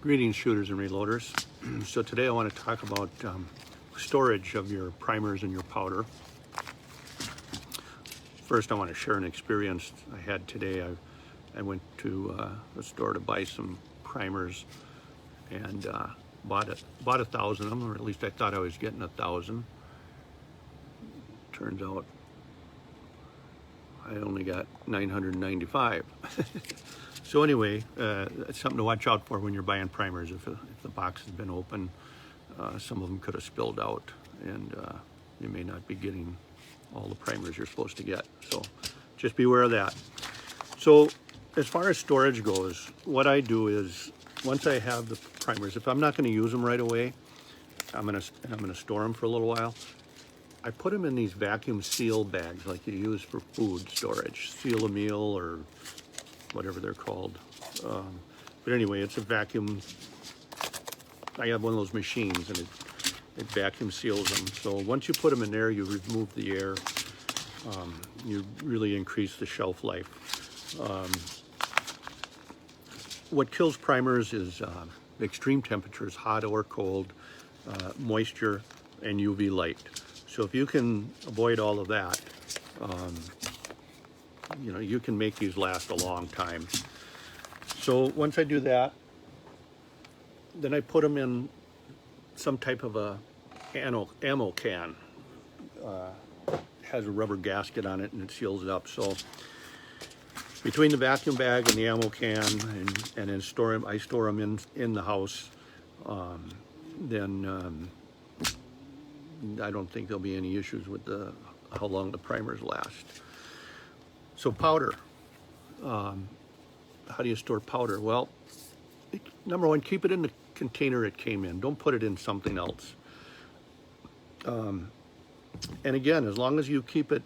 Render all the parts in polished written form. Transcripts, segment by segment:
Greetings, shooters and reloaders. So today I want to talk about storage of your primers and your powder. First, I want to share an experience I had today. I went to the store to buy some primers and bought 1,000 of them, or at least I thought I was getting 1,000. Turns out I only got 995. So anyway, it's something to watch out for when you're buying primers. If the box has been open, some of them could have spilled out, and you may not be getting all the primers you're supposed to get. So just be aware of that. So as far as storage goes, what I do is once I have the primers, if I'm not going to use them right away, I'm going to store them for a little while. I put them in these vacuum seal bags like you use for food storage, Seal a Meal or whatever they're called. But anyway, it's a vacuum. I have one of those machines and it vacuum seals them. So once you put them in there, you remove the air. You really increase the shelf life. What kills primers is extreme temperatures, hot or cold, moisture, and UV light. So if you can avoid all of that, you can make these last a long time. So once I do that, then I put them in some type of a ammo can. Has a rubber gasket on it and it seals it up. So between the vacuum bag and the ammo can, and then I store them in the house. Then I don't think there'll be any issues with how long the primers last. So powder, how do you store powder? Well, number one, keep it in the container it came in. Don't put it in something else. And again, as long as you keep it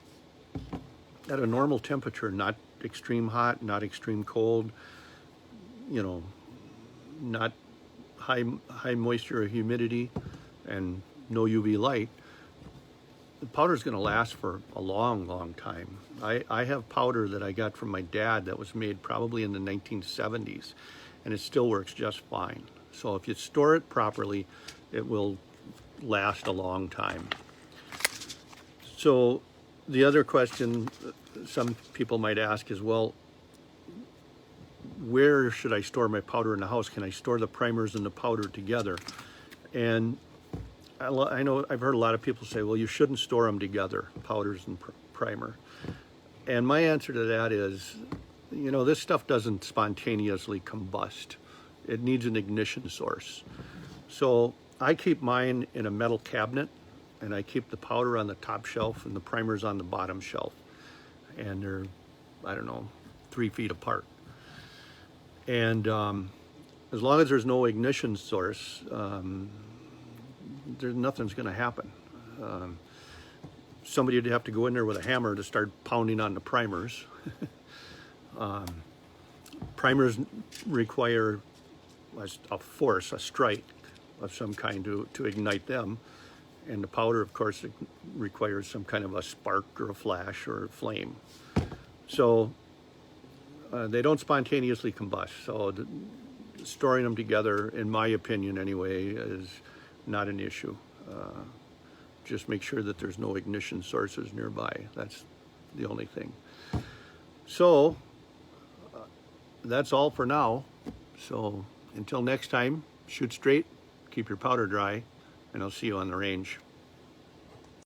at a normal temperature, not extreme hot, not extreme cold, not high moisture or humidity, and no UV light, the powder is going to last for a long time. I have powder that I got from my dad that was made probably in the 1970s, and it still works just fine. So if you store it properly, it will last a long time. So the other question some people might ask is, well, where should I store my powder in the house? Can I store the primers and the powder together? And I know I've heard a lot of people say, well, you shouldn't store them together, powders and primer. And my answer to that is, this stuff doesn't spontaneously combust. It needs an ignition source. So I keep mine in a metal cabinet, and I keep the powder on the top shelf and the primers on the bottom shelf. And they're, 3 feet apart. And as long as there's no ignition source, nothing's going to happen. Somebody would have to go in there with a hammer to start pounding on the primers. Primers require a force, a strike of some kind to ignite them. And the powder, of course, requires some kind of a spark or a flash or a flame. So they don't spontaneously combust. So storing them together, in my opinion anyway, is not an issue. Just make sure that there's no ignition sources nearby. That's the only thing. So that's all for now. So until next time, shoot straight, keep your powder dry, and I'll see you on the range.